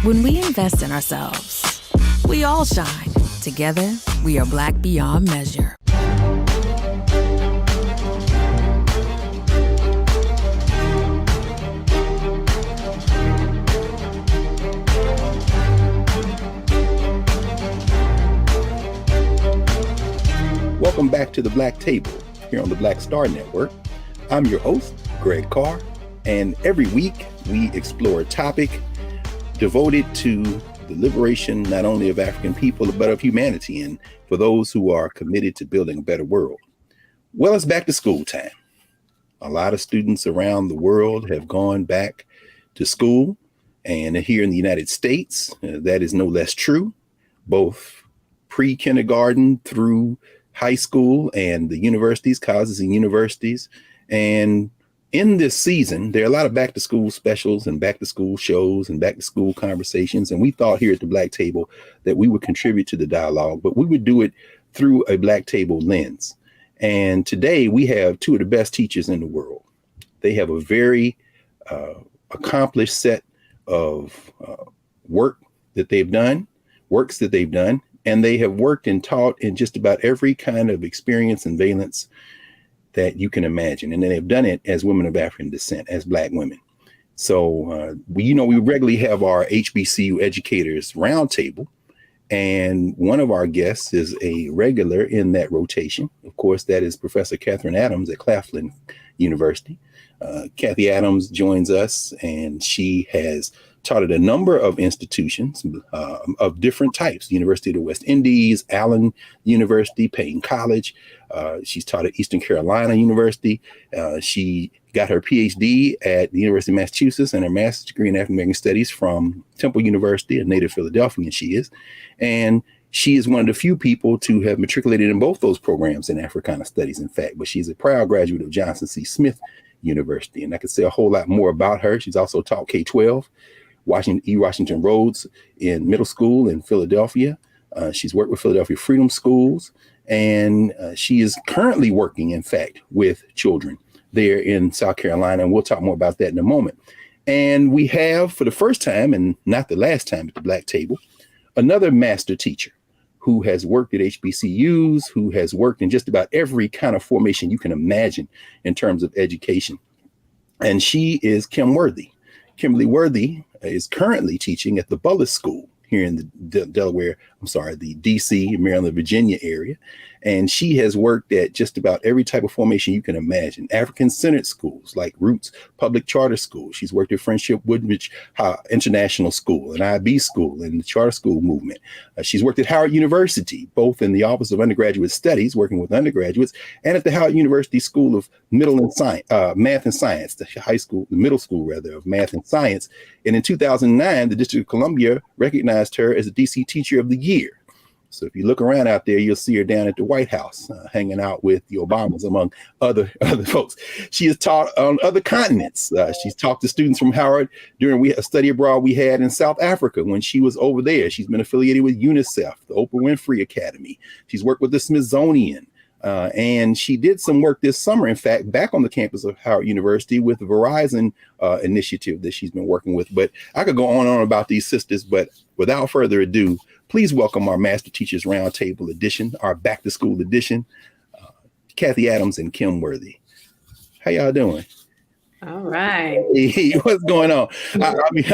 When we invest in ourselves, we all shine. Together, we are Black beyond measure. Welcome back to the Black Table here on the Black Star Network. I'm your host, Greg Carr, and every week we explore a topic devoted to the liberation not only of African people, but of humanity, and for those who are committed to building a better world. Well, it's back to school time. A lot of students around the world have gone back to school, and here in the United States, that is no less true, both pre-kindergarten through high school and the universities, colleges and universities. And in this season, there are a lot of back to school specials and back to school shows and back to school conversations. And we thought here at the Black Table that we would contribute to the dialogue, but we would do it through a Black Table lens. And today we have two of the best teachers in the world. They have a very accomplished set of works that they've done, and they have worked and taught in just about every kind of experience and valence that you can imagine. And they've done it as women of African descent, as Black women. So, we regularly have our HBCU educators roundtable, and one of our guests is a regular in that rotation. Of course, that is Professor Catherine Adams at Claflin University. Kathy Adams joins us, and she has taught at a number of institutions of different types: University of the West Indies, Allen University, Payne College. She's taught at Eastern Carolina University. She got her PhD at the University of Massachusetts and her master's degree in African American Studies from Temple University, a native Philadelphian she is. And she is one of the few people to have matriculated in both those programs in Africana Studies, in fact. But she's a proud graduate of Johnson C. Smith University. And I could say a whole lot more about her. She's also taught K-12. Washington Rhodes in middle school in Philadelphia. She's worked with Philadelphia Freedom Schools, and she is currently working, in fact, with children there in South Carolina. And we'll talk more about that in a moment. And we have, for the first time, and not the last time at the Black Table, another master teacher who has worked at HBCUs, who has worked in just about every kind of formation you can imagine in terms of education. And she is Kimberly Worthy is currently teaching at the Bullis School here in the the DC, Maryland, Virginia area. And she has worked at just about every type of formation you can imagine. African-centered schools like Roots Public Charter School. She's worked at Friendship Woodbridge International School, an IB school, and the charter school movement. She's worked at Howard University, both in the Office of Undergraduate Studies, working with undergraduates, and at the Howard University School of Math and Science, the middle school of Math and Science. And in 2009, the District of Columbia recognized her as the DC Teacher of the Year. So if you look around out there, you'll see her down at the White House, hanging out with the Obamas, among other folks. She has taught on other continents. She's talked to students from Howard during a study abroad we had in South Africa when she was over there. She's been affiliated with UNICEF, the Oprah Winfrey Academy. She's worked with the Smithsonian. And she did some work this summer, in fact, back on the campus of Howard University with the Verizon initiative that she's been working with. But I could go on and on about these sisters, but without further ado, please welcome our Master Teachers Roundtable edition, our Back to School edition, Kathy Adams and Kim Worthy. How y'all doing? All right. Hey, what's going on?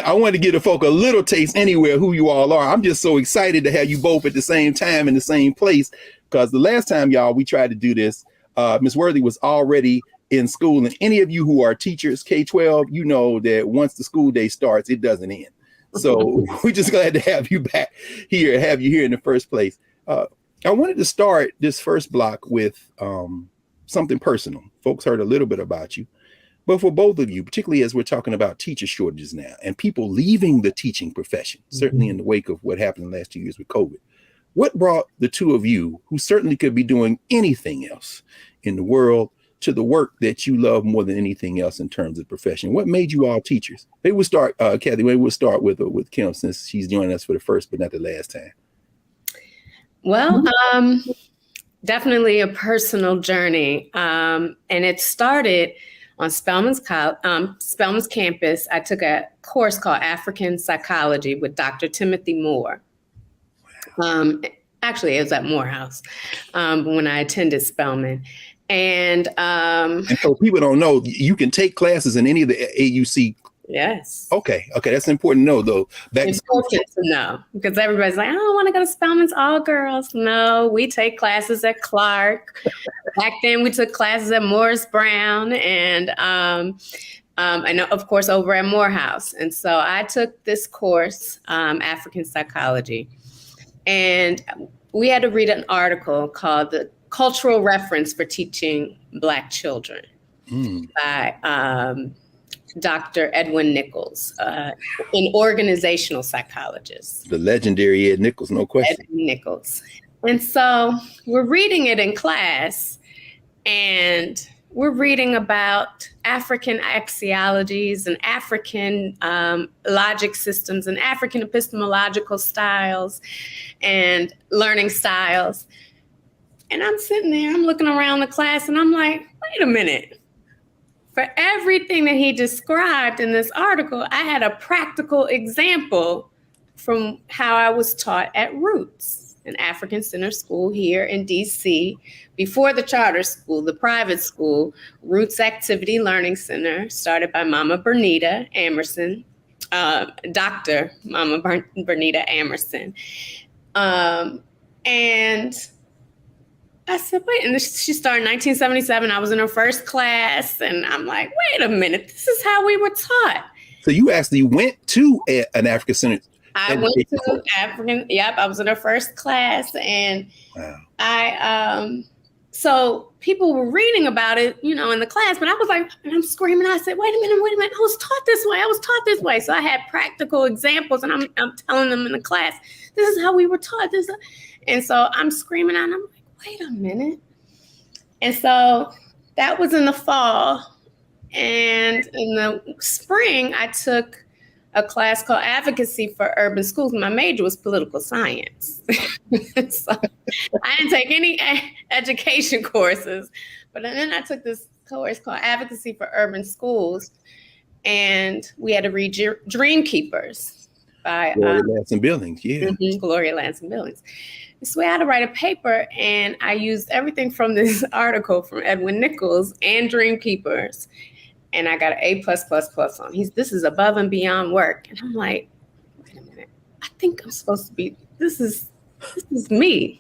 I wanted to give the folk a little taste anyway of who you all are. I'm just so excited to have you both at the same time in the same place, because the last time, y'all, we tried to do this, Ms. Worthy was already in school. And any of you who are teachers, K-12, you know that once the school day starts, it doesn't end. So we're just glad to have you back here, in the first place. I wanted to start this first block with something personal. Folks heard a little bit about you, but for both of you, particularly as we're talking about teacher shortages now and people leaving the teaching profession, certainly in the wake of what happened in the last 2 years with COVID, what brought the two of you, who certainly could be doing anything else in the world, to the work that you love more than anything else in terms of profession? What made you all teachers? Maybe we'll start, Kathy, maybe we'll start with Kim, since she's joining us for the first, but not the last time. Well, definitely a personal journey. And it started on Spelman's campus, I took a course called African Psychology with Dr. Timothy Moore. Actually, it was at Morehouse when I attended Spelman. And so people don't know, you can take classes in any of the AUC. Yes. Okay. That's important to know, though. It's important to know, because everybody's like, I don't want to go to Spelman's all girls. No, we take classes at Clark. Back then, we took classes at Morris Brown and of course, over at Morehouse. And so I took this course, African Psychology. And we had to read an article called The Cultural Reference for Teaching Black Children by Dr. Edwin Nichols, an organizational psychologist. The legendary Ed Nichols, no question. Edwin Nichols. And so we're reading it in class, and we're reading about African axiologies and African logic systems and African epistemological styles and learning styles. And I'm sitting there, I'm looking around the class, and I'm like, wait a minute. For everything that he described in this article, I had a practical example from how I was taught at Roots, an African Center school here in DC, before the charter school, the private school, Roots Activity Learning Center, started by Mama Bernita Amerson, Dr. Mama Bernita Amerson. And I said, wait, and she started in 1977. I was in her first class, and I'm like, wait a minute, this is how we were taught. So you actually went to an African Center? I went to African, I was in her first class, and wow. So people were reading about it, in the class, but I was like, and I'm screaming, I said, wait a minute, I was taught this way. So I had practical examples, and I'm telling them in the class, this is how we were taught. And so I'm screaming out, and I'm like, wait a minute. And so that was in the fall. And in the spring, I took a class called Advocacy for Urban Schools. My major was political science. So I didn't take any education courses. But then I took this course called Advocacy for Urban Schools. And we had to read Dream Keepers by Gloria Lansing Billings. Yeah. Gloria Lansing Billings. So I had to write a paper, and I used everything from this article from Edwin Nichols and Dream Keepers, and I got an A++ on. This is above and beyond work, and I'm like, wait a minute, I think I'm supposed to be. This is me.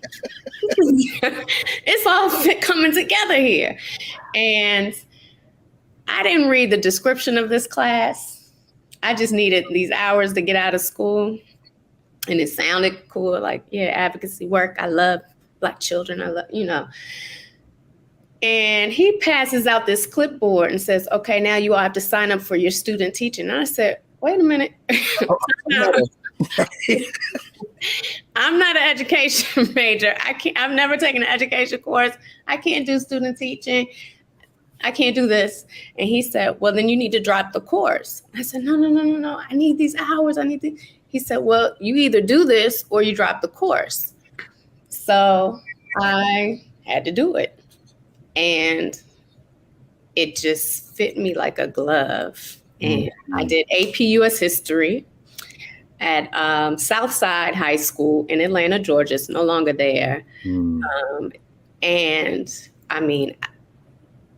It's all coming together here, and I didn't read the description of this class. I just needed these hours to get out of school. And it sounded cool, like, advocacy work. I love Black children. I love, And he passes out this clipboard and says, okay, now you all have to sign up for your student teaching. And I said, wait a minute. I'm not an education major. I've never taken an education course. I can't do student teaching. I can't do this. And he said, well, then you need to drop the course. I said, no. I need these hours. He said, well, you either do this or you drop the course. So I had to do it. And it just fit me like a glove. And I did AP US History at Southside High School in Atlanta, Georgia. It's no longer there. And I mean,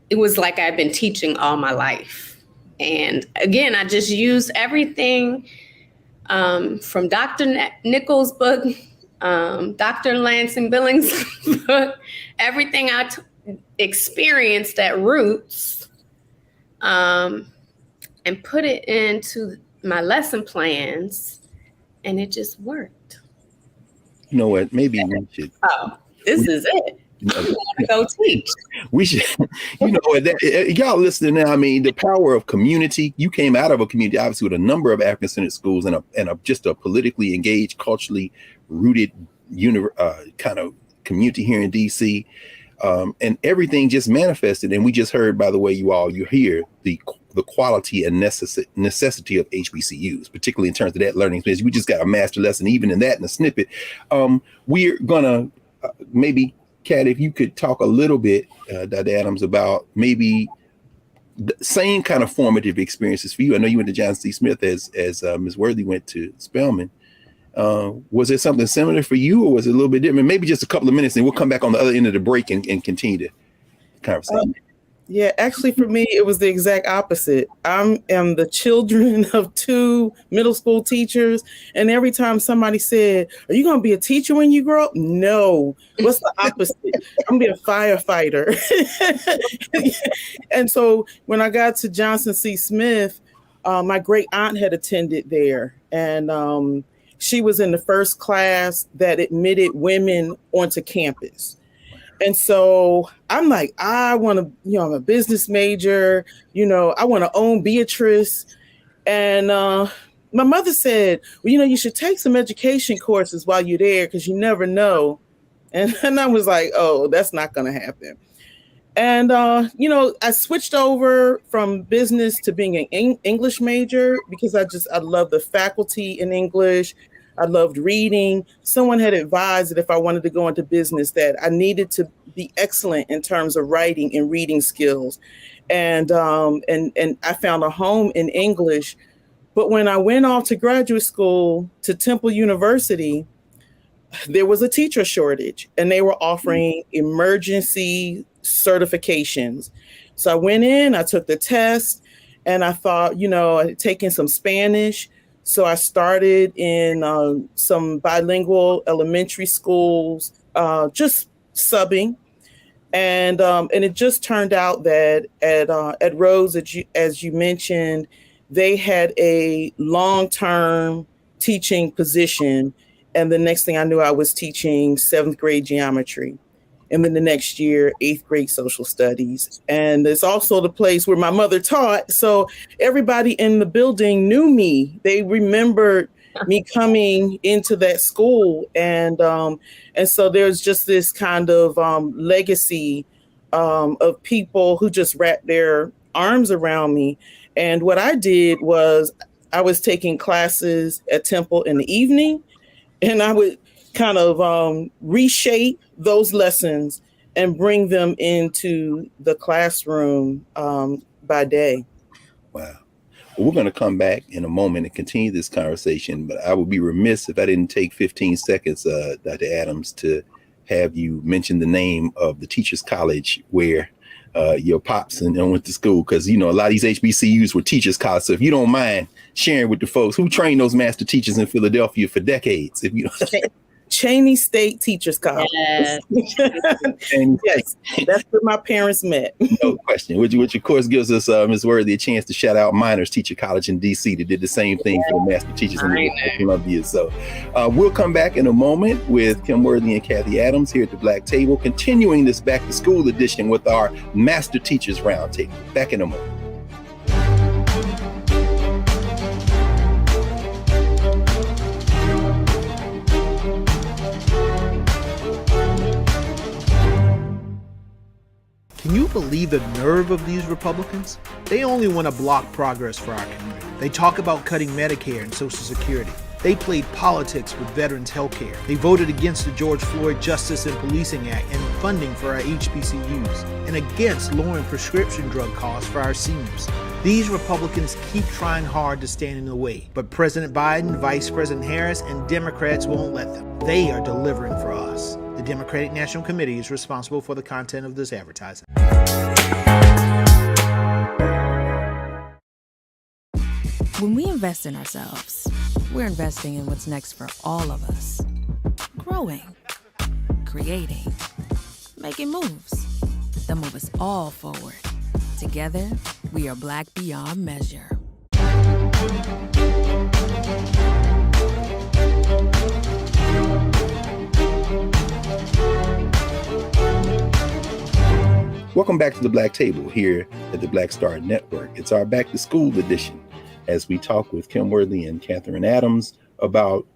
it was like I've been teaching all my life. And again, I just used everything from Dr. Nichols' book, Dr. Lansing Billings' book, everything I experienced at Roots, and put it into my lesson plans, and it just worked. You know what? Maybe we should. Oh, this is it. I'm going to go teach. We should, y'all listening now. I mean, the power of community. You came out of a community, obviously, with a number of African-centered schools and just a politically engaged, culturally rooted kind of community here in DC. And everything just manifested. And we just heard, by the way, you hear the quality and necessity of HBCUs, particularly in terms of that learning space. We just got a master lesson, even in that, in a snippet. We're gonna maybe, Kat, if you could talk a little bit, Dr. Adams, about maybe the same kind of formative experiences for you. I know you went to Johnson C. Smith as Ms. Worthy went to Spelman. Was it something similar for you, or was it a little bit different? Maybe just a couple of minutes, and we'll come back on the other end of the break and continue the conversation. Yeah, actually, for me, it was the exact opposite. I am the children of 2 middle school teachers. And every time somebody said, "Are you going to be a teacher when you grow up?" No. What's the opposite? I'm going to be a firefighter. And so when I got to Johnson C. Smith, my great aunt had attended there. And she was in the first class that admitted women onto campus. And so I'm like, I want to, I'm a business major, I want to own Beatrice. And my mother said, well, you should take some education courses while you're there because you never know. And I was like, oh, that's not going to happen. And, I switched over from business to being an English major because I love the faculty in English. I loved reading. Someone had advised that if I wanted to go into business, that I needed to be excellent in terms of writing and reading skills. And I found a home in English. But when I went off to graduate school to Temple University, there was a teacher shortage and they were offering emergency certifications. So I went in, I took the test, and I thought, I had taken some Spanish. So I started in some bilingual elementary schools, just subbing. And it just turned out that at Rhodes, as you mentioned, they had a long-term teaching position. And the next thing I knew, I was teaching 7th grade geometry. And then the next year, 8th grade social studies. And it's also the place where my mother taught. So everybody in the building knew me. They remembered me coming into that school. And so there's just this kind of legacy of people who just wrapped their arms around me. And what I did was I was taking classes at Temple in the evening, and I would kind of reshape those lessons and bring them into the classroom by day. Wow. Well, we're going to come back in a moment and continue this conversation, but I would be remiss if I didn't take 15 seconds, Dr. Adams, to have you mention the name of the Teachers College where your pops and went to school, because a lot of these HBCUs were Teachers College. So if you don't mind sharing with the folks who trained those master teachers in Philadelphia for decades, if you Cheney State Teachers College. Yes. Yes, that's where my parents met. No question. Which of course gives us, Ms. Worthy, a chance to shout out Miners Teacher College in DC that did the same thing for the master teachers in Columbia. So we'll come back in a moment with Kim Worthy and Kathy Adams here at the Black Table, continuing this back to school edition with our Master Teachers Roundtable. Back in a moment. Can you believe the nerve of these Republicans? They only want to block progress for our community. They talk about cutting Medicare and Social Security. They played politics with veterans' health care. They voted against the George Floyd Justice and Policing Act and funding for our HBCUs, and against lowering prescription drug costs for our seniors. These Republicans keep trying hard to stand in the way, but President Biden, Vice President Harris, and Democrats won't let them. They are delivering for us. The Democratic National Committee is responsible for the content of this advertising. When we invest in ourselves, we're investing in what's next for all of us. Growing, creating, making moves that move us all forward. Together, we are Black beyond measure. Welcome back to the Black Table here at the Black Star Network. It's our back to school edition as we talk with Kim Worthy and Catherine Adams about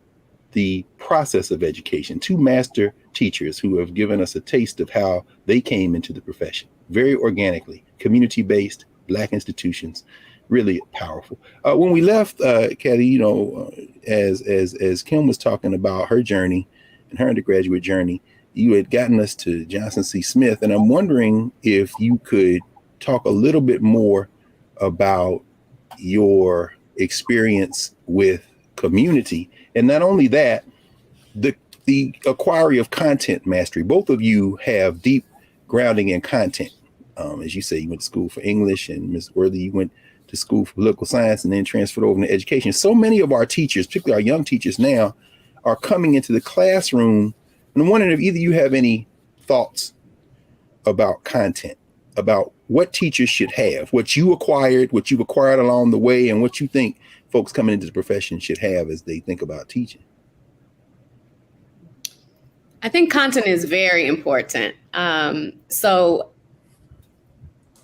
the process of education. 2 master teachers who have given us a taste of how they came into the profession, very organically, community-based, Black institutions, really powerful. When we left, Kathy, as Kim was talking about her journey and her undergraduate journey, you had gotten us to Johnson C. Smith, and I'm wondering if you could talk a little bit more about your experience with community. And not only that, the acquiring of content mastery. Both of you have deep grounding in content. As you say, you went to school for English, and Ms. Worthy, you went to school for political science and then transferred over to education. So many of our teachers, particularly our young teachers now, are coming into the classroom. And I'm wondering if either you have any thoughts about content, about what teachers should have, what you've acquired along the way, and what you think folks coming into the profession should have as they think about teaching. I think content is very important. So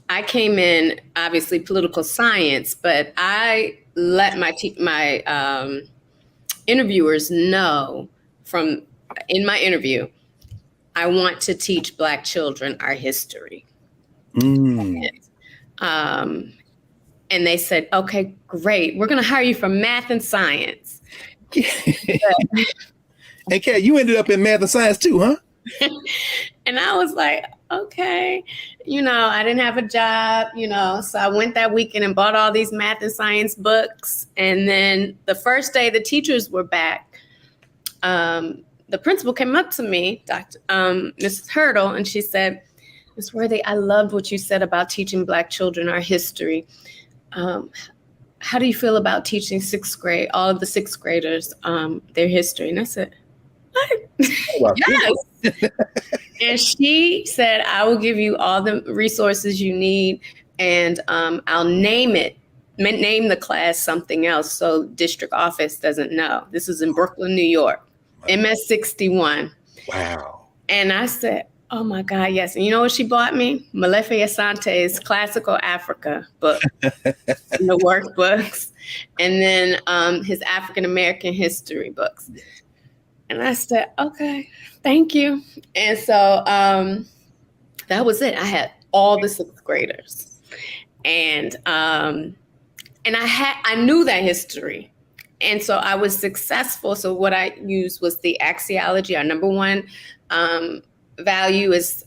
I came in, obviously, political science, but I let my interviewers know in my interview, I want to teach Black children our history. And they said, okay, great. We're going to hire you for math and science. Hey, Kat, you ended up in math and science too, huh? And I was like, okay, I didn't have a job, so I went that weekend and bought all these math and science books. And then the first day the teachers were back, the principal came up to me, Mrs. Hurdle, and she said, Ms. Worthy, I loved what you said about teaching Black children our history. How do you feel about teaching all of the sixth graders, their history? And I said, what? Yes. And she said, I will give you all the resources you need, and I'll name the class something else so district office doesn't know. This is in Brooklyn, New York, wow. MS 61. Wow. And I said, oh my God, yes. And you know what she bought me? Malefe Asante's Classical Africa book, the workbooks, and then his African American history books. And I said, okay, thank you. And so that was it. I had all the sixth graders, and I knew that history. And so I was successful. So what I used was the axiology. Our number one value is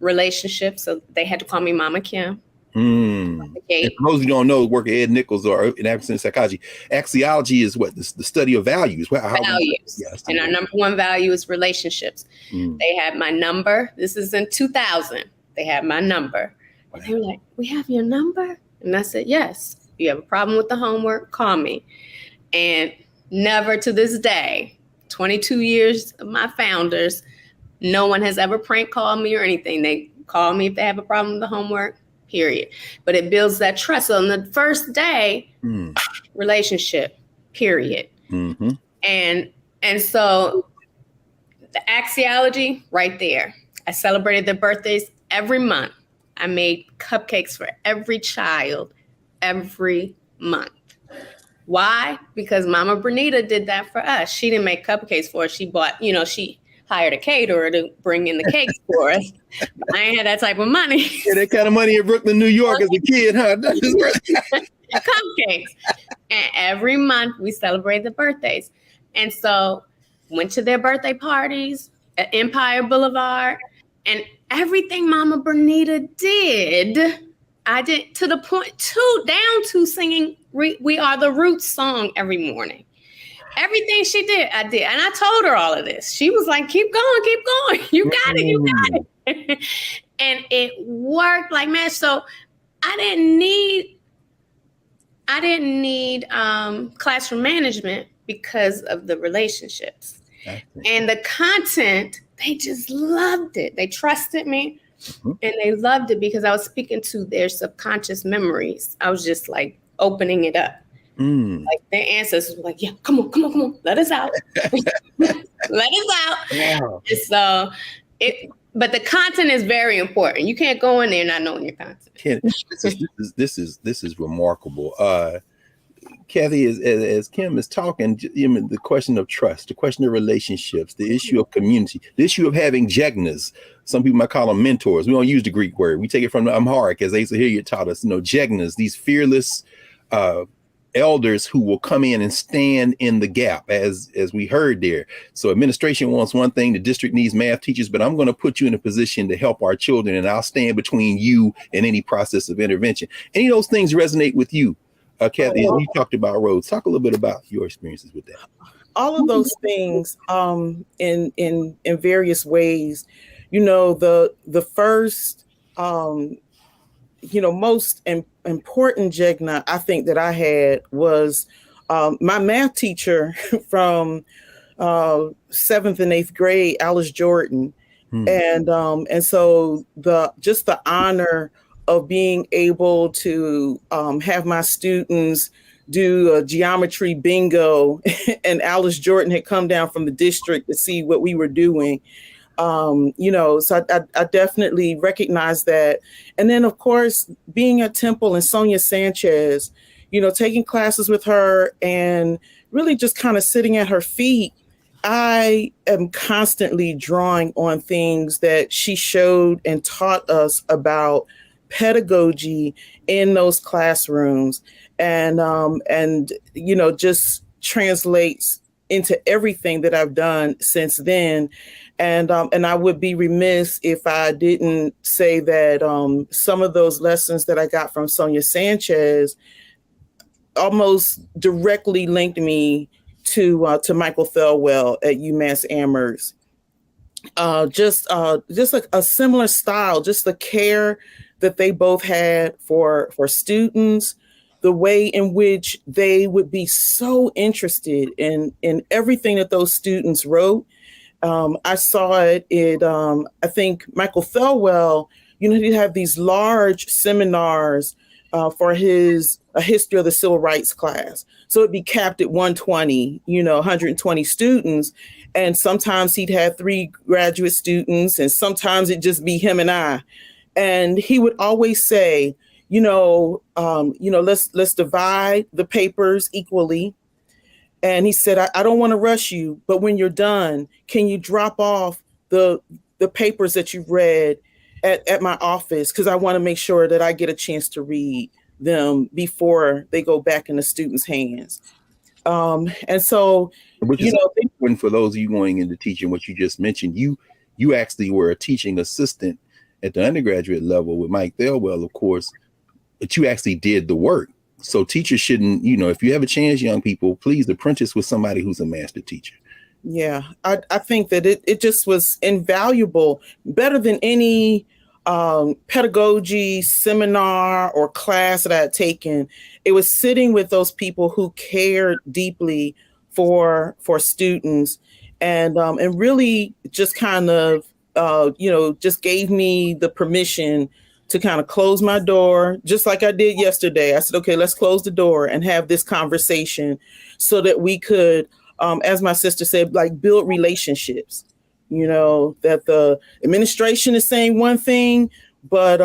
relationships. So they had to call me Mama Kim. And for those who don't know, work at Ed Nichols or in African psychology, axiology is what? The study of values. Values. And our number one value is relationships. They had my number. This is in 2000. They had my number. Wow. And they were like, we have your number? And I said, yes. If you have a problem with the homework, call me. And never to this day, 22 years of my founders, no one has ever prank called me or anything. They call me if they have a problem with the homework. Period. But it builds that trust. So on the first day, relationship, period. Mm-hmm. And so the axiology right there. I celebrated their birthdays every month. I made cupcakes for every child every month. Why? Because Mama Bernita did that for us. She didn't make cupcakes for us. She bought, she hired a caterer to bring in the cakes for us. I ain't had that type of money. Yeah, that kind of money in Brooklyn, New York as a kid, huh? Cupcakes. And every month we celebrate the birthdays. And so went to their birthday parties at Empire Boulevard, and everything Mama Bernita did, I did, to the point down to singing We Are the Roots song every morning. Everything she did, I did. And I told her all of this. She was like, keep going. You got it. And it worked like mad. So I didn't need classroom management because of the relationships. And the content, they just loved it. They trusted me, and they loved it because I was speaking to their subconscious memories. I was just like opening it up. Like their ancestors were like, yeah, come on, let us out. Let us out. Wow. So but the content is very important. You can't go in there not knowing your content. This is remarkable. Kathy, as Kim is talking, the question of trust, the question of relationships, the issue of community, the issue of having jegnas. Some people might call them mentors. We don't use the Greek word. We take it from the Amharic, as Asa Hilliard taught us. Jegnas, these fearless elders who will come in and stand in the gap, as we heard there. So administration wants one thing, the district needs math teachers, but I'm going to put you in a position to help our children, and I'll stand between you and any process of intervention. Any of those things resonate with you, Kathy? You talked about roads. Talk a little bit about your experiences with that. All of those things, in various ways. The first, most important Jegna I think that I had was my math teacher from 7th and 8th grade, Alice Jordan. And so the honor of being able to have my students do a geometry bingo, and Alice Jordan had come down from the district to see what we were doing. So I definitely recognize that. And then, of course, being at Temple and Sonia Sanchez, taking classes with her and really just kind of sitting at her feet, I am constantly drawing on things that she showed and taught us about pedagogy in those classrooms, and just translates into everything that I've done since then. And I would be remiss if I didn't say that some of those lessons that I got from Sonia Sanchez almost directly linked me to Michael Thelwell at UMass Amherst. Just like a similar style, just the care that they both had for students, the way in which they would be so interested in everything that those students wrote. I saw it I think Michael Thelwell, he'd have these large seminars for his a history of the civil rights class. So it'd be capped at 120, 120 students. And sometimes he'd have 3 graduate students, and sometimes it'd just be him and I. And he would always say, let's divide the papers equally. And he said, I don't want to rush you, but when you're done, can you drop off the papers that you've read at my office? Because I want to make sure that I get a chance to read them before they go back in the students' hands. And so, which is important for those of you going into teaching, what you just mentioned. You actually were a teaching assistant at the undergraduate level with Mike Thelwell, of course, but you actually did the work. So teachers shouldn't, if you have a chance, young people, please apprentice with somebody who's a master teacher. Yeah, I think that it just was invaluable, better than any pedagogy seminar or class that I had taken. It was sitting with those people who cared deeply for students, and really just kind of just gave me the permission to kind of close my door, just like I did yesterday. I said, okay, let's close the door and have this conversation so that we could, as my sister said, like build relationships, that the administration is saying one thing, but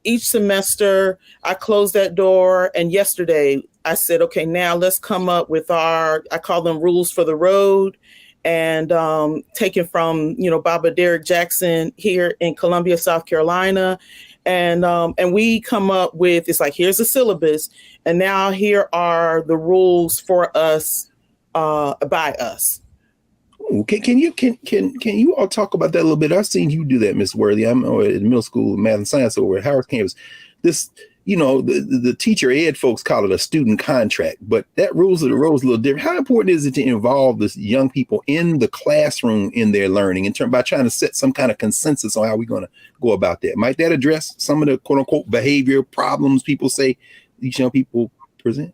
each semester I closed that door. And yesterday I said, okay, now let's come up with I call them rules for the road, and taken from, Baba Derek Jackson here in Columbia, South Carolina. And we come up with, it's like, here's the syllabus, and now here are the rules for us, by us. Ooh, can you all talk about that a little bit? I've seen you do that, Miss Worthy. I'm at middle school math and science over at Howard campus. This, the teacher ed folks call it a student contract, but that rules of the road is a little different. How important is it to involve the young people in the classroom in their learning by trying to set some kind of consensus on how we're going to go about that? Might that address some of the quote unquote behavior problems people say these young people present?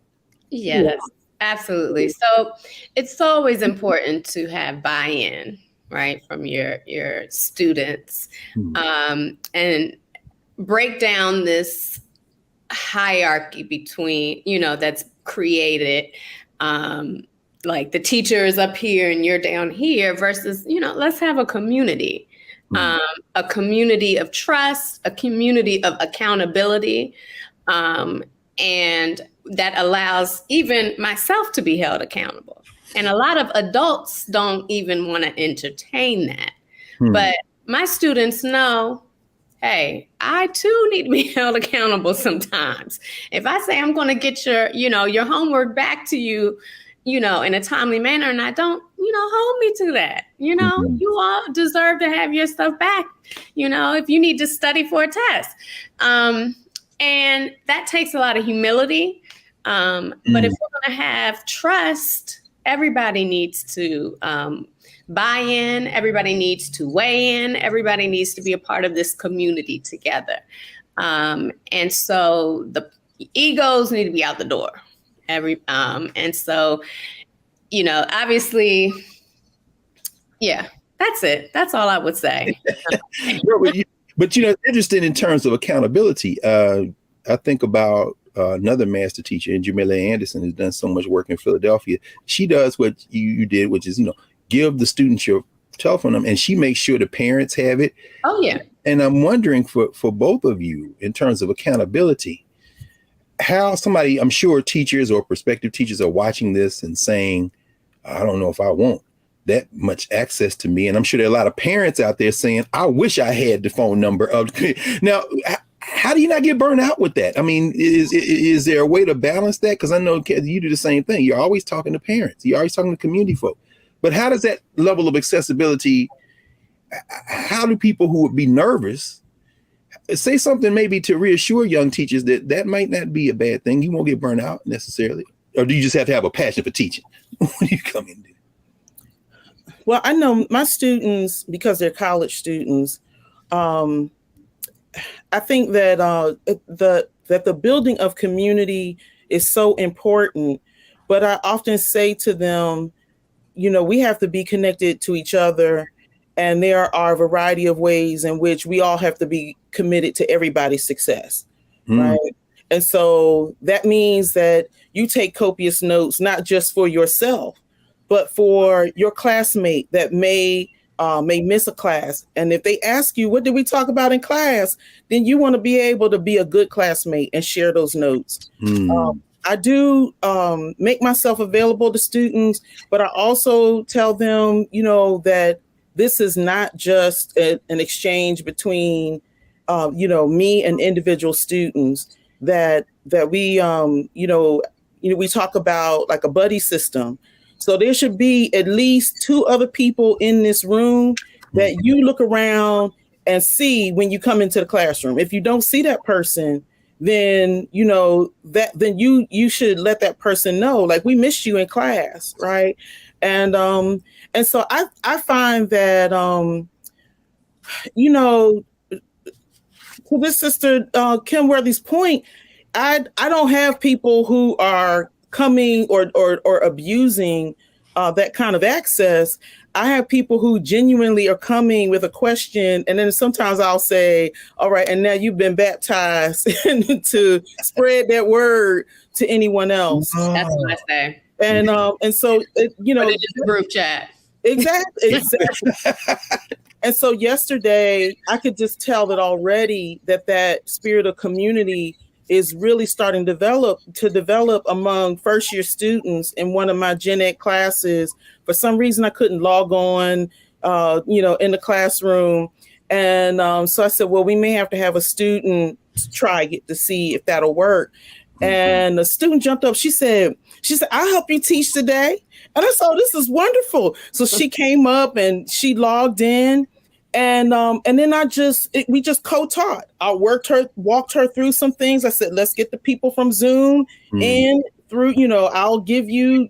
Yes, absolutely. So it's always important to have buy-in, right, from your students, and break down this hierarchy between, that's created, like the teacher is up here and you're down here, versus, let's have a community, a community of trust, a community of accountability, and that allows even myself to be held accountable. And a lot of adults don't even want to entertain that. But my students know hey, I too need to be held accountable sometimes. If I say I'm going to get your homework back to you, in a timely manner, and I don't, hold me to that. Mm-hmm. You all deserve to have your stuff back, if you need to study for a test. And that takes a lot of humility. But if we're going to have trust, everybody needs to buy in, everybody needs to weigh in, everybody needs to be a part of this community together. And so the egos need to be out the door. And so, obviously, yeah, that's it. That's all I would say. But it's interesting in terms of accountability. I think about another master teacher, Jamila Anderson, who's done so much work in Philadelphia. She does what you did, which is, give the students your telephone number, and she makes sure the parents have it. Oh, yeah. And I'm wondering for both of you, in terms of accountability, how I'm sure teachers or prospective teachers are watching this and saying, I don't know if I want that much access to me. And I'm sure there are a lot of parents out there saying, I wish I had the phone number of. Now, how do you not get burned out with that? I mean, is there a way to balance that? Because I know you do the same thing. You're always talking to parents. You're always talking to community folk. But how does that level of accessibility, how do people who would be nervous say something maybe to reassure young teachers that might not be a bad thing? You won't get burned out necessarily. Or do you just have to have a passion for teaching when you come in there? Well, I know my students, because they're college students, I think that the building of community is so important. But I often say to them, we have to be connected to each other. And there are a variety of ways in which we all have to be committed to everybody's success. Right. And so that means that you take copious notes, not just for yourself, but for your classmate that may miss a class. And if they ask you, what did we talk about in class? Then you want to be able to be a good classmate and share those notes. I do make myself available to students, but I also tell them, that this is not just an exchange between, me and individual students, that we, we talk about like a buddy system. So there should be at least 2 other people in this room that you look around and see when you come into the classroom. If you don't see that person, then then you should let that person know, like, we missed you in class, right? And so I find that to this sister Kim Worthy's point, I don't have people who are coming or abusing that kind of access. I have people who genuinely are coming with a question, and then sometimes I'll say, all right, and now you've been baptized to spread that word to anyone else. That's what I say. And so, Put it in the group chat. Exactly. And so yesterday, I could just tell that already that spirit of community is really starting to develop among first year students in one of my gen ed classes. For some reason, I couldn't log on, in the classroom. And so I said, well, we may have to have a student try it to see if that'll work. And the student jumped up. She said, I'll help you teach today. And I said, oh, this is wonderful. So she came up and she logged in. And then we just co-taught. I walked her through some things. I said, let's get the people from Zoom in through, I'll give you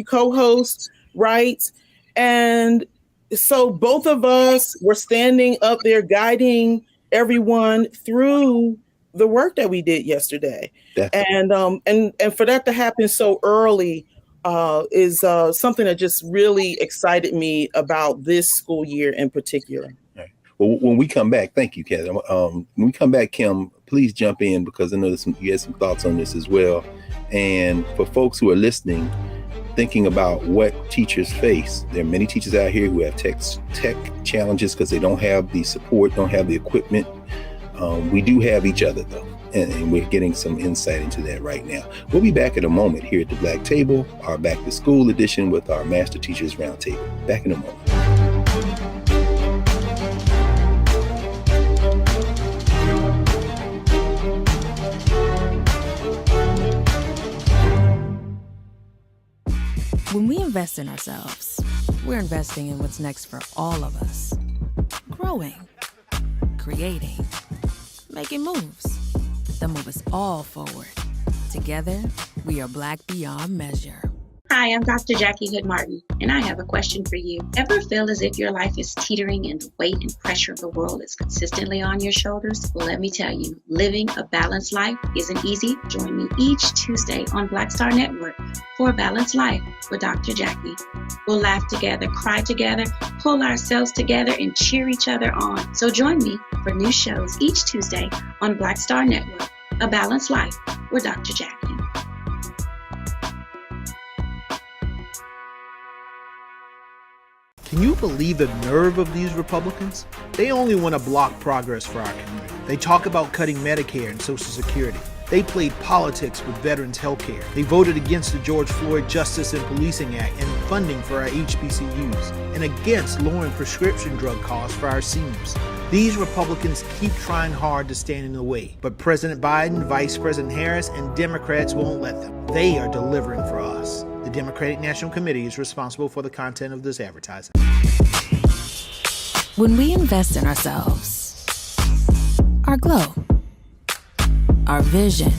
co-host rights. And so both of us were standing up there guiding everyone through the work that we did yesterday. Definitely. And for that to happen so early is something that just really excited me about this school year in particular. Right. Well, when we come back, thank you, Kathy. When we come back, Kim, please jump in, because I know you had some thoughts on this as well. And for folks who are listening, thinking about what teachers face, there are many teachers out here who have tech challenges because they don't have the support, don't have the equipment. We do have each other, though. And we're getting some insight into that right now. We'll be back in a moment here at the Black Table, our Back to School edition with our Master Teachers Roundtable. Back in a moment. invest in ourselves, we're investing in what's next for all of us. Growing, creating, making moves that move us all forward. Together, we are Black beyond measure. Hi, I'm Dr. Jackie Hood Martin, and I have a question for you. Ever feel as if your life is teetering and the weight and pressure of the world is consistently on your shoulders? Well, let me tell you, living a balanced life isn't easy. Join me each Tuesday on Black Star Network for a Balanced Life with Dr. Jackie. We'll laugh together, cry together, pull ourselves together, and cheer each other on. So join me for new shows each Tuesday on Black Star Network, A Balanced Life with Dr. Jackie. Can you believe the nerve of these Republicans? They only want to block progress for our community. They talk about cutting Medicare and Social Security. They played politics with veterans' health care. They voted against the George Floyd Justice and Policing Act and funding for our HBCUs, and against lowering prescription drug costs for our seniors. These Republicans keep trying hard to stand in the way, but President Biden, Vice President Harris, and Democrats won't let them. They are delivering for us. The Democratic National Committee is responsible for the content of this advertising. When we invest in ourselves, our glow, our vision,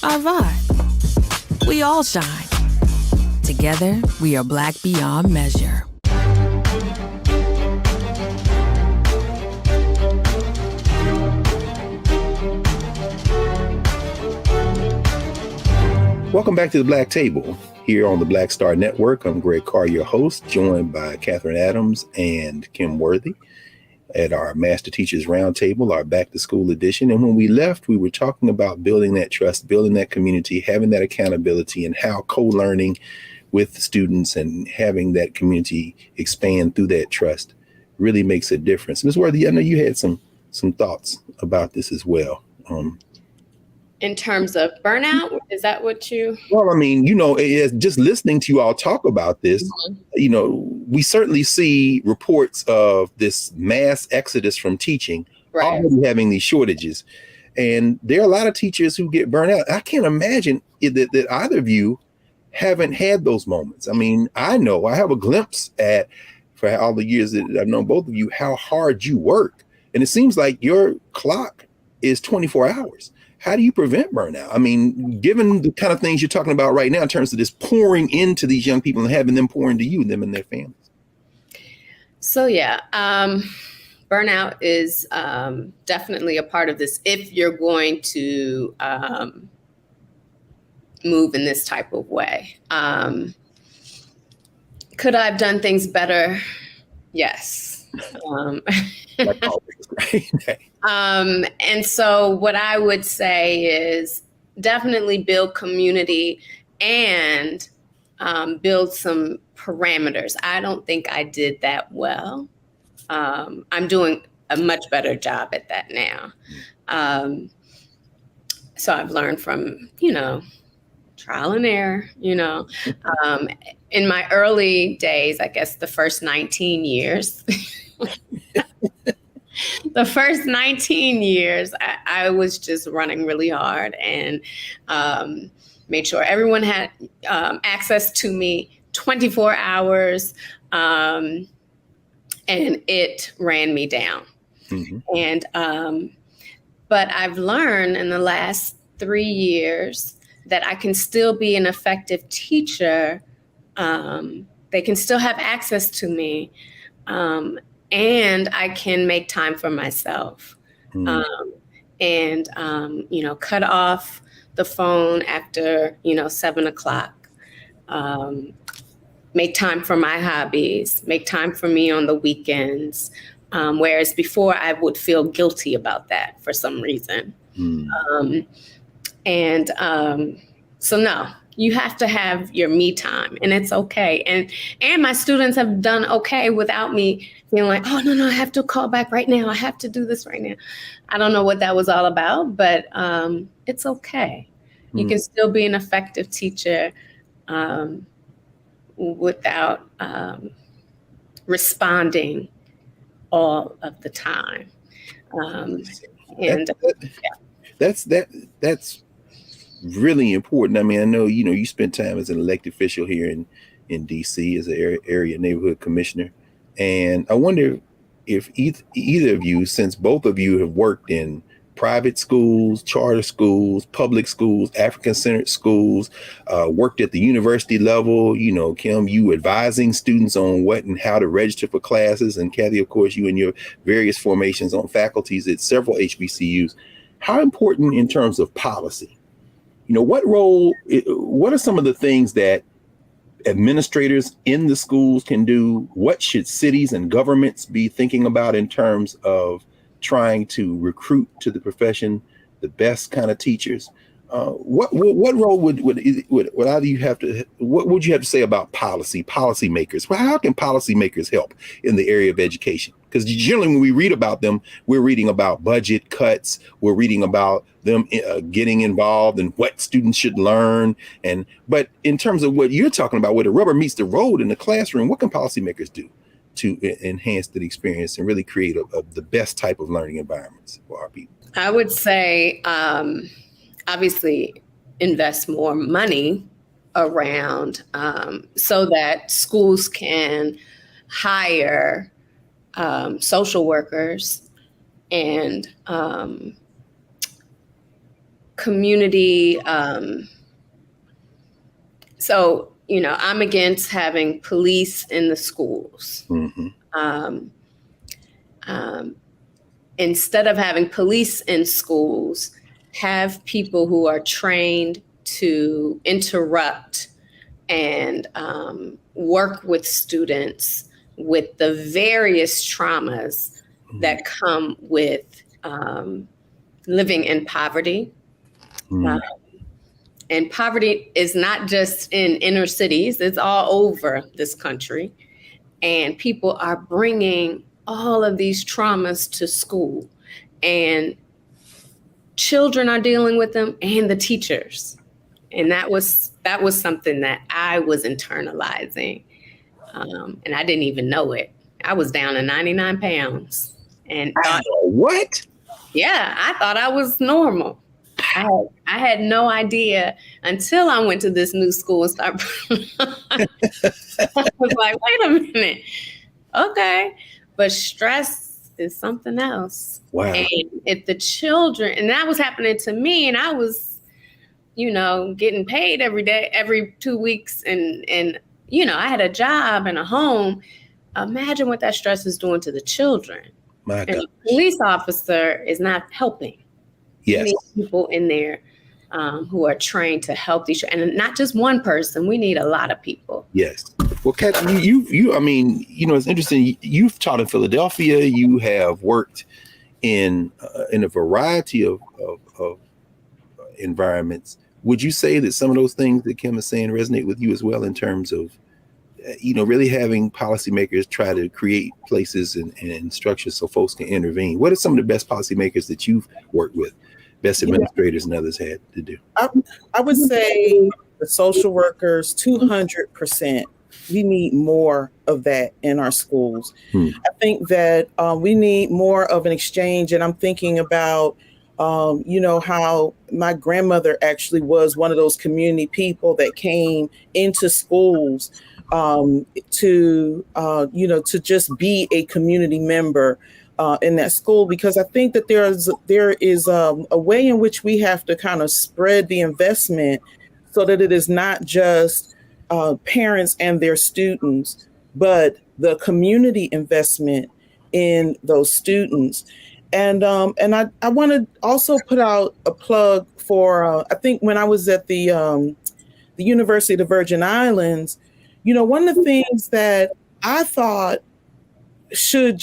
our vibe, we all shine. Together, we are Black beyond measure. Welcome back to the Black Table here on the Black Star Network. I'm Greg Carr, your host, joined by Catherine Adams and Kim Worthy at our Master Teachers Roundtable, our Back to School edition. And when we left, we were talking about building that trust, building that community, having that accountability, and how co-learning with students and having that community expand through that trust really makes a difference. Ms. Worthy, I know you had some thoughts about this as well. In terms of burnout, is that what you? Well, I mean, just listening to you all talk about this, we certainly see reports of this mass exodus from teaching, right, already having these shortages. And there are a lot of teachers who get burnt out. I can't imagine that either of you haven't had those moments. I mean, I know I have a glimpse for all the years that I've known both of you, how hard you work. And it seems like your clock is 24 hours. How do you prevent burnout? I mean, given the kind of things you're talking about right now in terms of this pouring into these young people and having them pour into you, them and their families. So, yeah, burnout is definitely a part of this if you're going to move in this type of way. Could I have done things better? Yes. Like always, right? And so what I would say is definitely build community and build some parameters. I don't think I did that well. I'm doing a much better job at that now. So I've learned from, trial and error, in my early days, I guess the first 19 years, I was just running really hard and made sure everyone had access to me 24 hours. And it ran me down. Mm-hmm. And but I've learned in the last 3 years that I can still be an effective teacher. They can still have access to me. And I can make time for myself. And cut off the phone after, 7 o'clock. Make time for my hobbies, make time for me on the weekends. Whereas before I would feel guilty about that for some reason. So no, you have to have your me time and it's okay. And my students have done okay without me being like, oh, no, I have to call back right now. I have to do this right now. I don't know what that was all about, but it's okay. You can still be an effective teacher without responding all of the time. That's really important. I mean, I know, you spent time as an elected official here in DC as an area neighborhood commissioner. And I wonder if either of you, since both of you have worked in private schools, charter schools, public schools, African-centered schools, worked at the university level, Kim, you advising students on what and how to register for classes, and Kathy, of course, you and your various formations on faculties at several HBCUs. How important in terms of policy? What are some of the things that administrators in the schools can do? What should cities and governments be thinking about in terms of trying to recruit to the profession the best kind of teachers? What role would either you have to? What would you have to say about policymakers? Well, how can policymakers help in the area of education? Because generally, when we read about them, we're reading about budget cuts. We're reading about them getting involved in what students should learn. But in terms of what you're talking about, where the rubber meets the road in the classroom, what can policymakers do to enhance the experience and really create the best type of learning environments for our people? I would say, obviously, invest more money around so that schools can hire social workers and community. So, I'm against having police in the schools. Mm-hmm. Instead of having police in schools, have people who are trained to interrupt and work with students with the various traumas that come with living in poverty. And poverty is not just in inner cities, it's all over this country. And people are bringing all of these traumas to school, and children are dealing with them and the teachers. And that was something that I was internalizing. And I didn't even know it. I was down to 99 pounds and thought, what? Yeah, I thought I was normal. I had no idea until I went to this new school and started. I was like, wait a minute. Okay. But stress is something else. Wow. And if the children, and that was happening to me, and I was, getting paid every day, every 2 weeks. And I had a job and a home. Imagine what that stress is doing to the children. My God. And the police officer is not helping. Yes. We need people in there who are trained to help these, and not just one person. We need a lot of people. Yes. Well, Kat, it's interesting. You've taught in Philadelphia. You have worked in a variety of environments. Would you say that some of those things that Kim is saying resonate with you as well in terms of, really having policymakers try to create places and structures so folks can intervene? What are some of the best policymakers that you've worked with, best administrators and others had to do? I would say the social workers, 200%. We need more of that in our schools. I think that we need more of an exchange. And I'm thinking about, how my grandmother actually was one of those community people that came into schools to just be a community member in that school, because I think that there is a way in which we have to kind of spread the investment so that it is not just parents and their students, but the community investment in those students. And I want to also put out a plug for, I think when I was at the University of the Virgin Islands, one of the things that I thought should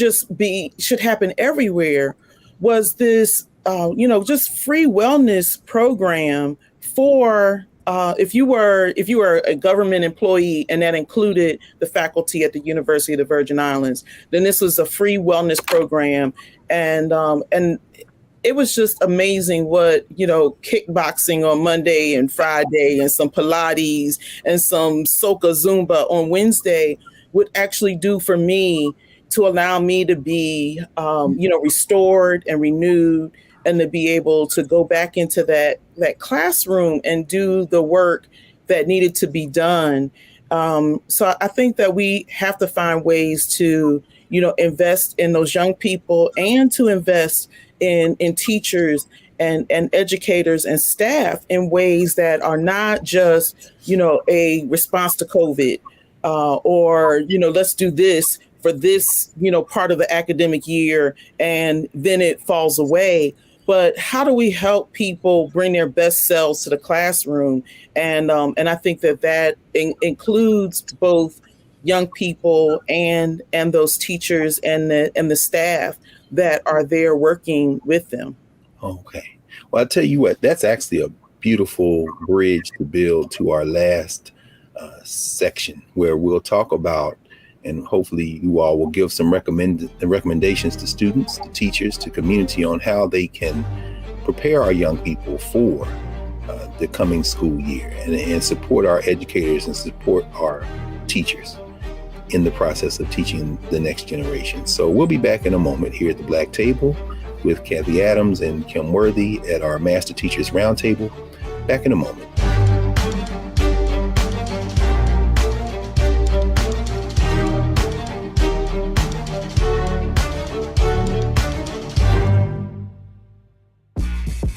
happen everywhere was this, just free wellness program for if you were a government employee, and that included the faculty at the University of the Virgin Islands, then this was a free wellness program. And it was just amazing what, kickboxing on Monday and Friday and some Pilates and some Soca Zumba on Wednesday would actually do for me to allow me to be, restored and renewed, and to be able to go back into that classroom and do the work that needed to be done. So I think that we have to find ways to, invest in those young people and to invest in teachers and educators and staff in ways that are not just, a response to COVID or, let's do this for this, part of the academic year and then it falls away. But how do we help people bring their best selves to the classroom? And I think that includes both young people and those teachers and the staff that are there working with them. Okay. Well, I'll tell you what, that's actually a beautiful bridge to build to our last section where we'll talk about, and hopefully you all will give some recommendations to students, to teachers, to community on how they can prepare our young people for the coming school year and support our educators and support our teachers in the process of teaching the next generation. So we'll be back in a moment here at the Black Table with Kathy Adams and Kim Worthy at our Master Teachers Roundtable. Back in a moment.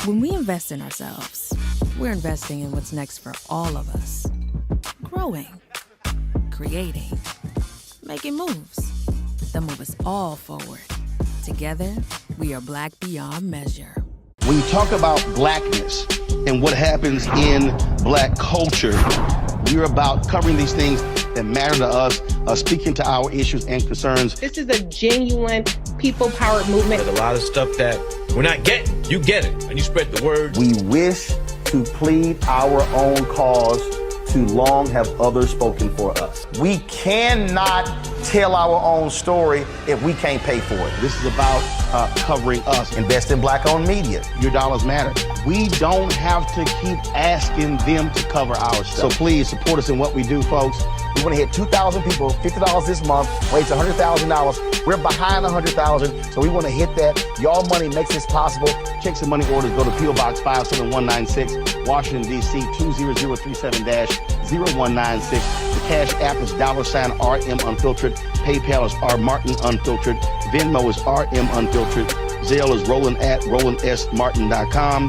When we invest in ourselves, we're investing in what's next for all of us. Growing, creating, making moves that move us all forward. Together, we are Black beyond measure. When you talk about Blackness and what happens in Black culture, we're about covering these things that matter to us, speaking to our issues and concerns. This is a genuine people-powered movement. There's a lot of stuff that we're not getting. You get it, and you spread the word. We wish to plead our own cause. Too long have others spoken for us. We cannot tell our own story if we can't pay for it. This is about covering us. Invest in Black-owned media. Your dollars matter. We don't have to keep asking them to cover our stuff. So please support us in what we do, folks. We want to hit 2,000 people, $50 this month, raise $100,000. We're behind 100,000, so we want to hit that. Y'all money makes this possible. Checks and money orders go to P.O. Box 57196, Washington, D.C. 20037-0196. The Cash App is $RM Unfiltered. PayPal is R Martin Unfiltered. Venmo is RM Unfiltered. Zelle is Roland at RolandSMartin.com.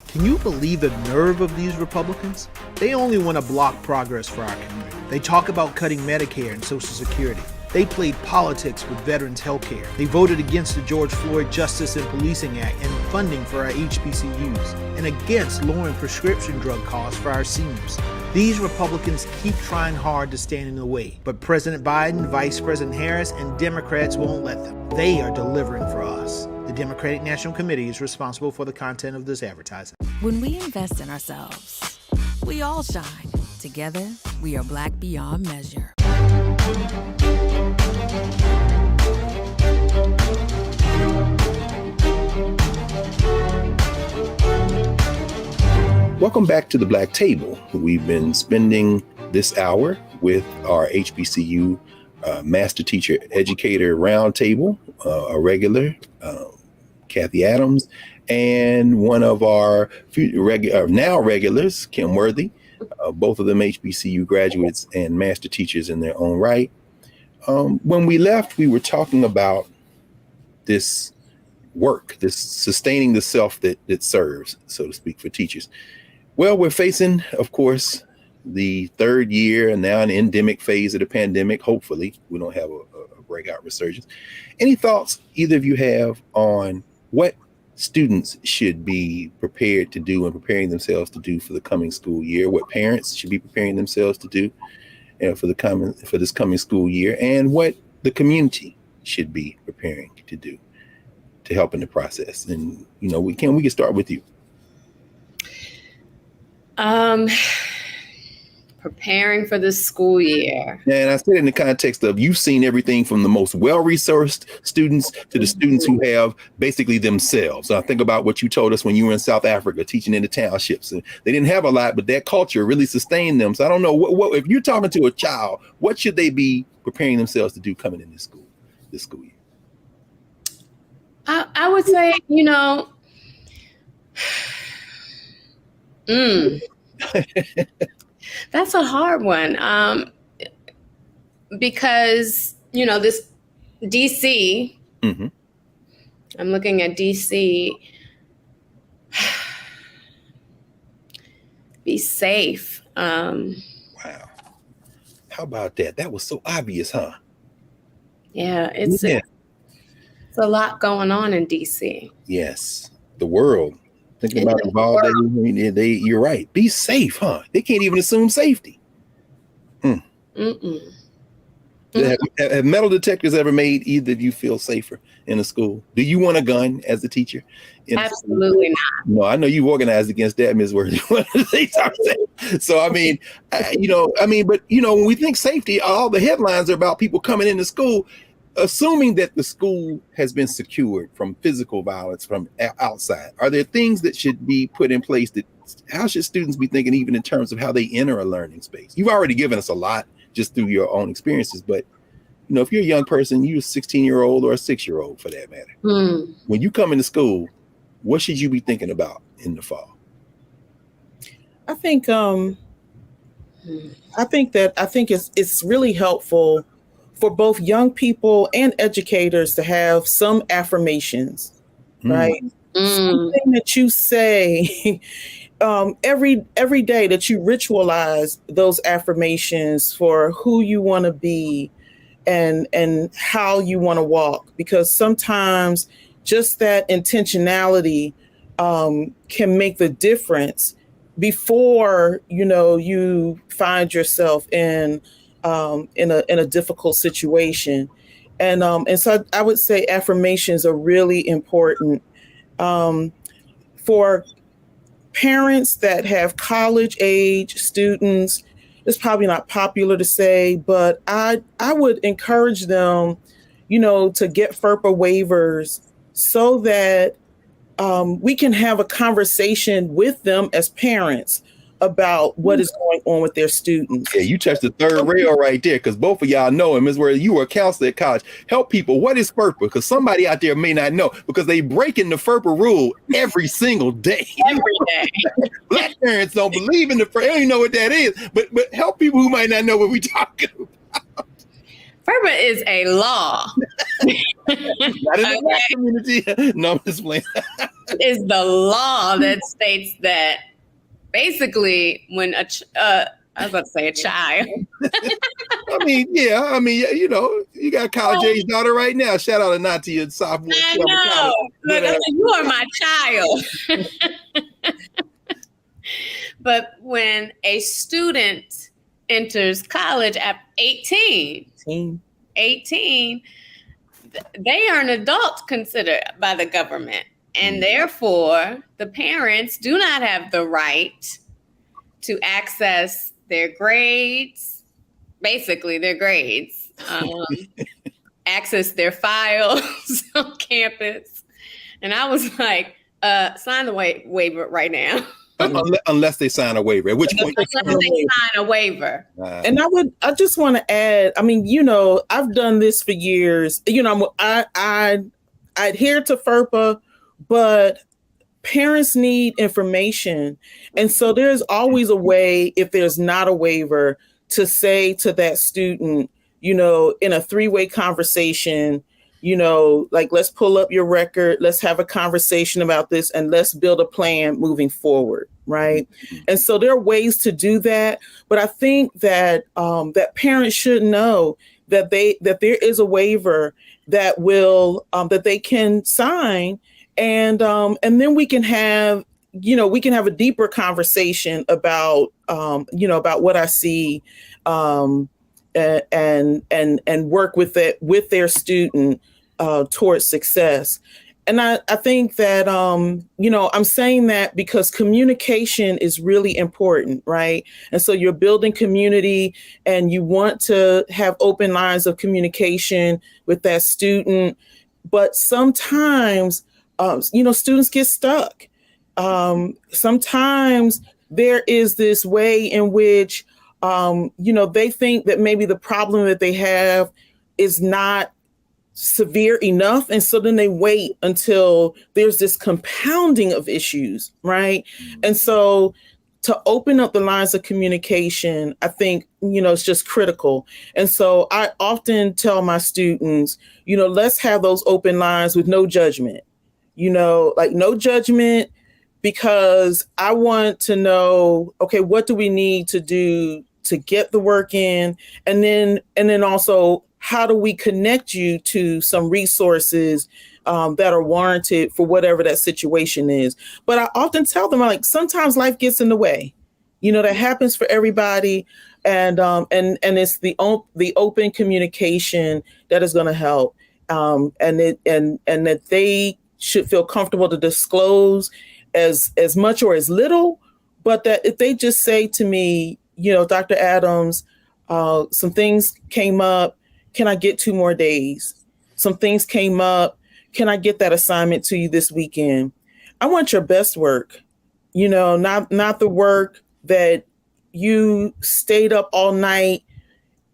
Can you believe the nerve of these Republicans? They only want to block progress for our community. They talk about cutting Medicare and Social Security. They played politics with veterans' health care. They voted against the George Floyd Justice and Policing Act and funding for our HBCUs, and against lowering prescription drug costs for our seniors. These Republicans keep trying hard to stand in the way, but President Biden, Vice President Harris, and Democrats won't let them. They are delivering for us. The Democratic National Committee is responsible for the content of this advertising. When we invest in ourselves, we all shine. Together, we are Black beyond measure. Welcome back to the Black Table. We've been spending this hour with our HBCU Master Teacher Educator Roundtable, a regular, Kathy Adams, and one of our now regulars, Kim Worthy, both of them HBCU graduates and master teachers in their own right. When we left, we were talking about this work, this sustaining the self that serves, so to speak, for teachers. Well, we're facing, of course, the third year and now an endemic phase of the pandemic. Hopefully, we don't have a breakout resurgence. Any thoughts either of you have on what students should be prepared to do and preparing themselves to do for the coming school year, what parents should be preparing themselves to do for this coming school year, and what the community should be preparing to do to help in the process? And we can start with you. Preparing for the school year. And I said in the context of you've seen everything from the most well-resourced students to the students who have basically themselves. So I think about what you told us when you were in South Africa teaching in the townships. And they didn't have a lot, but that culture really sustained them. So I don't know what if you're talking to a child, what should they be preparing themselves to do coming in this school year? I would say, That's a hard one. Because, this DC, Mm-hmm. I'm looking at DC, be safe. Wow. How about that? That was so obvious, huh? Yeah, it's a lot going on in DC. Yes. The world. Thinking about the you're right. Be safe, huh? They can't even assume safety. Have metal detectors ever made either of you feel safer in a school? Do you want a gun as a teacher? Absolutely not. No, I know you organized against that, Ms. Worthy. So, I mean, but when we think safety, all the headlines are about people coming into school, assuming that the school has been secured from physical violence from outside. Are there things that should be put in place how should students be thinking even in terms of how they enter a learning space? You've already given us a lot just through your own experiences, but if you're a young person, you're a 16-year-old or a 6-year-old for that matter. When you come into school, what should you be thinking about in the fall? I think it's really helpful for both young people and educators to have some affirmations, right? Something that you say every day, that you ritualize those affirmations for who you want to be and how you want to walk, because sometimes just that intentionality can make the difference before you find yourself in a difficult situation. And so I would say affirmations are really important for parents that have college age students. It's probably not popular to say, but I would encourage them, to get FERPA waivers so that we can have a conversation with them as parents about what is going on with their students. Yeah, you touched the third rail right there, because both of y'all know, and Ms. Worthy, you were a counselor at college. Help people. What is FERPA? Because somebody out there may not know, because they breaking the FERPA rule every single day. Every day. Black parents don't believe in the FERPA. They don't even know what that is. But help people who might not know what we're talking about. FERPA is a law. Not in the Black community. No, I'm just playing. Is the law that states that basically when I was about to say a child. You got a college age daughter right now. Shout out to Nati and sophomore. I know. Look, you are my child. But when a student enters college at 18, they are an adult considered by the government. And therefore, the parents do not have the right to access their grades, basically their grades, access their files on campus. And I was like, sign the waiver right now. Unless they sign a waiver, at which point they sign a waiver. And I just want to add, I've done this for years. I adhere to FERPA, but parents need information. And so there's always a way, if there's not a waiver, to say to that student, in a 3-way conversation, let's pull up your record, let's have a conversation about this, and let's build a plan moving forward, right? And so there are ways to do that. But I think that that parents should know that there is a waiver that will that they can sign. And then we can have a deeper conversation about what I see, and work with their student towards success. And I think that I'm saying that because communication is really important, right? And so you're building community, and you want to have open lines of communication with that student, but sometimes students get stuck. Sometimes there is this way in which, they think that maybe the problem that they have is not severe enough. And so then they wait until there's this compounding of issues, right? And so to open up the lines of communication, I think, it's just critical. And so I often tell my students, let's have those open lines with no judgment, like no judgment, because I want to know, okay, what do we need to do to get the work in? And then also, how do we connect you to some resources that are warranted for whatever that situation is? But I often tell them, like, sometimes life gets in the way. That happens for everybody, and it's the open communication that is going to help, and that they should feel comfortable to disclose as much or as little, but that if they just say to me, Dr. Adams, some things came up. Can I get 2 more days? Some things came up. Can I get that assignment to you this weekend? I want your best work, not the work that you stayed up all night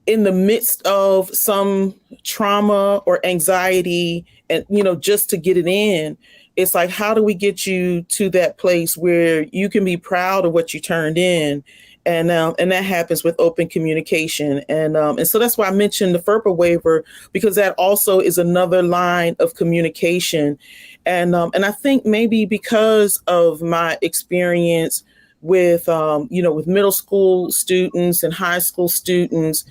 in the midst of some trauma or anxiety and, just to get it in. It's like, how do we get you to that place where you can be proud of what you turned in? And that happens with open communication. And so that's why I mentioned the FERPA waiver, because that also is another line of communication. And I think maybe because of my experience with middle school students and high school students,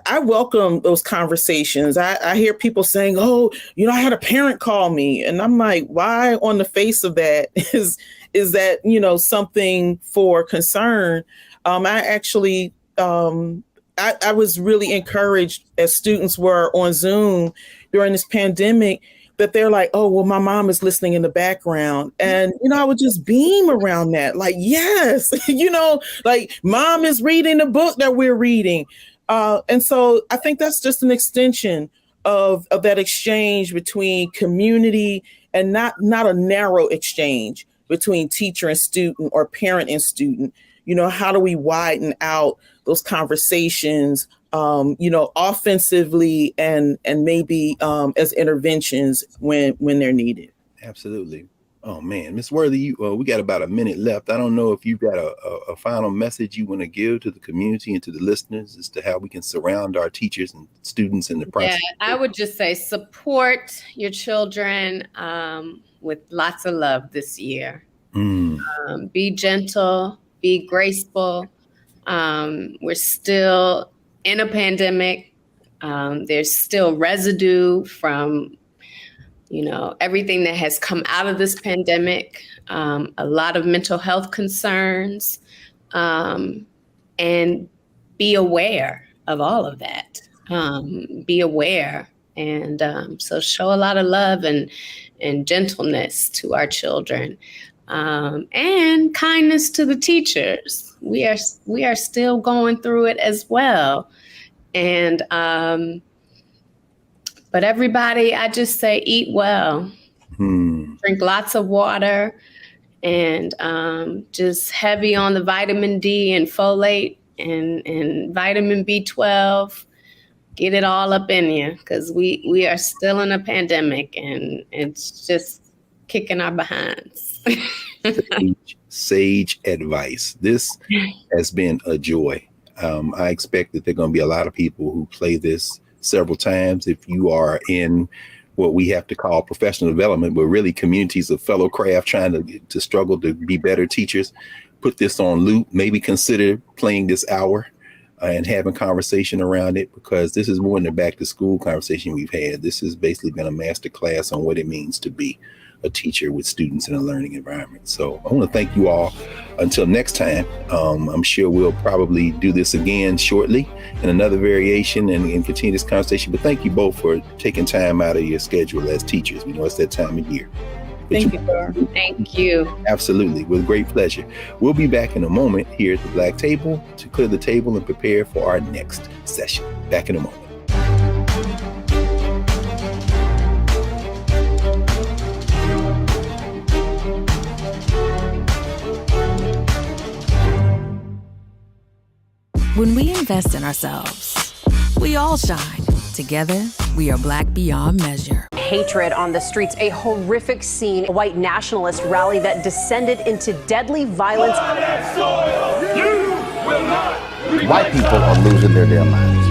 I welcome those conversations. I hear people saying, oh, I had a parent call me. And I'm like, why on the face of that is that, something for concern? I actually, I was really encouraged as students were on Zoom during this pandemic that they're like, oh, well, my mom is listening in the background. And, I would just beam around that. Like, yes, like mom is reading the book that we're reading. And so I think that's just an extension of that exchange between community, and not a narrow exchange between teacher and student or parent and student. How do we widen out those conversations, offensively and maybe as interventions when they're needed? Absolutely. Oh man, Ms. Worthy, we got about a minute left. I don't know if you've got a final message you want to give to the community and to the listeners as to how we can surround our teachers and students in the process. Yeah, I would just say support your children with lots of love this year. Be gentle, be graceful. We're still in a pandemic. There's still residue from everything that has come out of this pandemic, a lot of mental health concerns, and be aware of all of that. Be aware. And so show a lot of love and gentleness to our children, and kindness to the teachers. We are still going through it as well. And but everybody, I just say, eat well, drink lots of water, and just heavy on the vitamin D and folate and vitamin B12. Get it all up in you, because we are still in a pandemic and it's just kicking our behinds. Sage advice. This has been a joy. I expect that there are going to be a lot of people who play this several times. If you are in what we have to call professional development, but really communities of fellow craft trying to struggle to be better teachers, put this on loop. Maybe consider playing this hour and having conversation around it, because this is more than the back to school conversation we've had. This has basically been a master class on what it means to be a teacher with students in a learning environment. So I want to thank you all. Until next time, I'm sure we'll probably do this again shortly in another variation and continue this conversation. But thank you both for taking time out of your schedule as teachers. We know it's that time of year. Thank you. Thank you. Absolutely. With great pleasure. We'll be back in a moment here at the Black Table to clear the table and prepare for our next session. Back in a moment. When we invest in ourselves, we all shine. Together, we are Black beyond measure. hatred on the streets. A horrific scene, a white nationalist rally that descended into deadly violence. White people are losing their damn minds.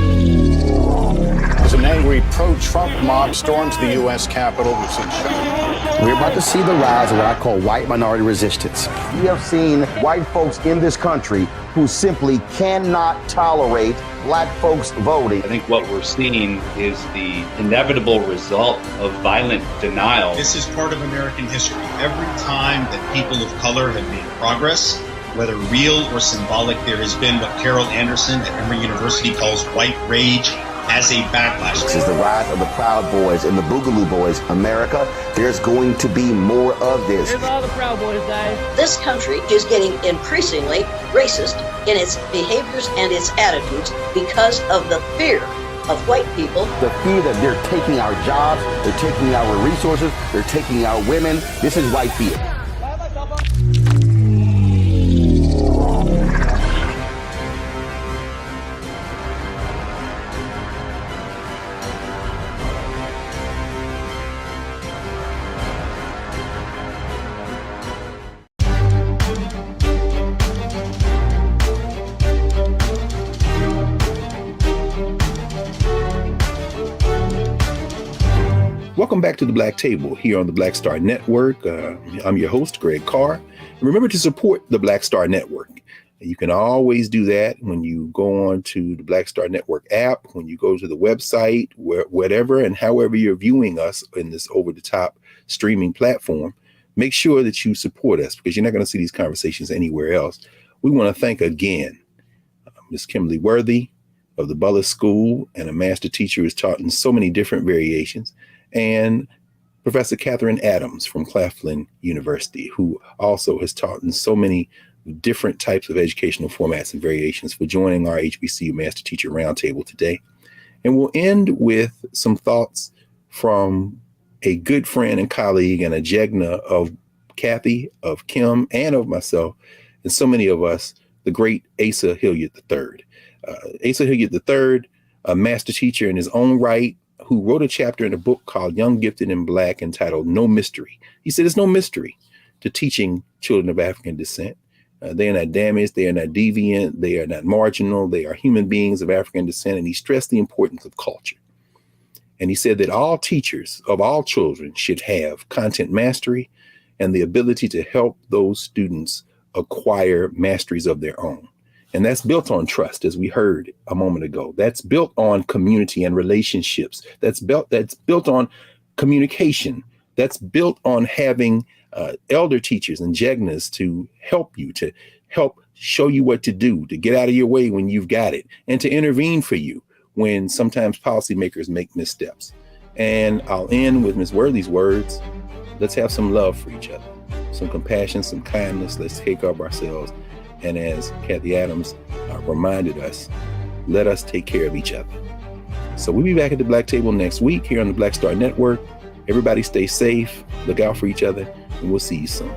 As an angry pro-Trump mob storms the U.S. Capitol, we've seen shooting. We're about to see the rise of what I call white minority resistance. We have seen white folks in this country who simply cannot tolerate black folks voting. I think what we're seeing is the inevitable result of violent denial. This is part of American history. Every time that people of color have made progress, whether real or symbolic, there has been what Carol Anderson at Emory University calls white rage as a backlash. This is the rise of the Proud Boys and the Boogaloo Boys. America, there's going to be more of this. Here's all the Proud Boys, guys. This country is getting increasingly racist in its behaviors and its attitudes because of the fear of white people. The fear that they're taking our jobs, they're taking our resources, they're taking our women. This is white fear. Welcome back to the Black Table here on the Black Star Network. I'm your host, Greg Carr. And remember to support the Black Star Network. You can always do that when you go on to the Black Star Network app, when you go to the website, whatever and however you're viewing us in this over-the-top streaming platform. Make sure that you support us because you're not going to see these conversations anywhere else. We want to thank again Ms. Kimberly Worthy of the Butler School and a master teacher who's taught in so many different variations, and Professor Catherine Adams from Claflin University, who also has taught in so many different types of educational formats and variations, for joining our HBCU Master Teacher Roundtable today. And we'll end with some thoughts from a good friend and colleague and a Jegna of Kathy, of Kim, and of myself, and so many of us, the great Asa Hilliard III. Asa Hilliard III, a master teacher in his own right, who wrote a chapter in a book called Young, Gifted, and Black entitled No Mystery. He said there's no mystery to teaching children of African descent. They are not damaged. They are not deviant. They are not marginal. They are human beings of African descent. And he stressed the importance of culture. And he said that all teachers of all children should have content mastery and the ability to help those students acquire masteries of their own. And that's built on trust, as we heard a moment ago. That's built on community and relationships. That's built on communication. That's built on having elder teachers and Jegnas to help you, to help show you what to do, to get out of your way when you've got it, and to intervene for you when sometimes policymakers make missteps. And I'll end with Ms. Worthy's words. Let's have some love for each other, some compassion, some kindness. Let's take care of ourselves. And as Kathy Adams reminded us, let us take care of each other. So we'll be back at the Black Table next week here on the Black Star Network. Everybody stay safe, look out for each other, and we'll see you soon.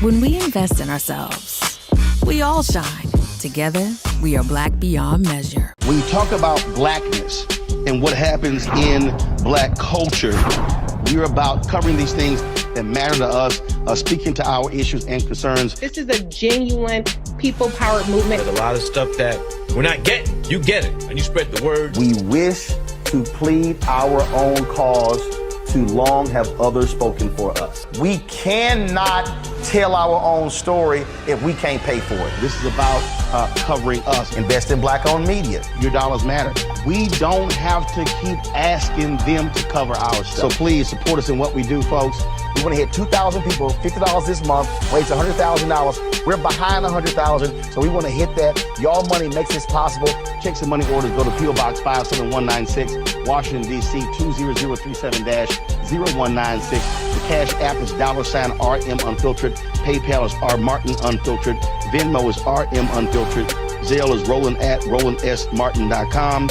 When we invest in ourselves, we all shine. Together, we are Black beyond measure. When you talk about blackness and what happens in Black culture, we're about covering these things that matter to us, speaking to our issues and concerns. This is a genuine people-powered movement. There's a lot of stuff that we're not getting. You get it, and you spread the word. We wish to plead our own cause. Too long have others spoken for us. We cannot tell our own story if we can't pay for it. This is about covering us. Invest in Black-owned media. Your dollars matter. We don't have to keep asking them to cover our stuff. So please support us in what we do, folks. We want to hit 2,000 people, $50 this month, raise $100,000. We're behind $100,000, so we want to hit that. Y'all money makes this possible. Checks and money orders go to P.O. Box 57196, Washington, D.C. 20037-0196. The Cash App is $RM Unfiltered. PayPal is R Martin Unfiltered. Venmo is RM Unfiltered. Zelle is rolling@RolandSMartin.com.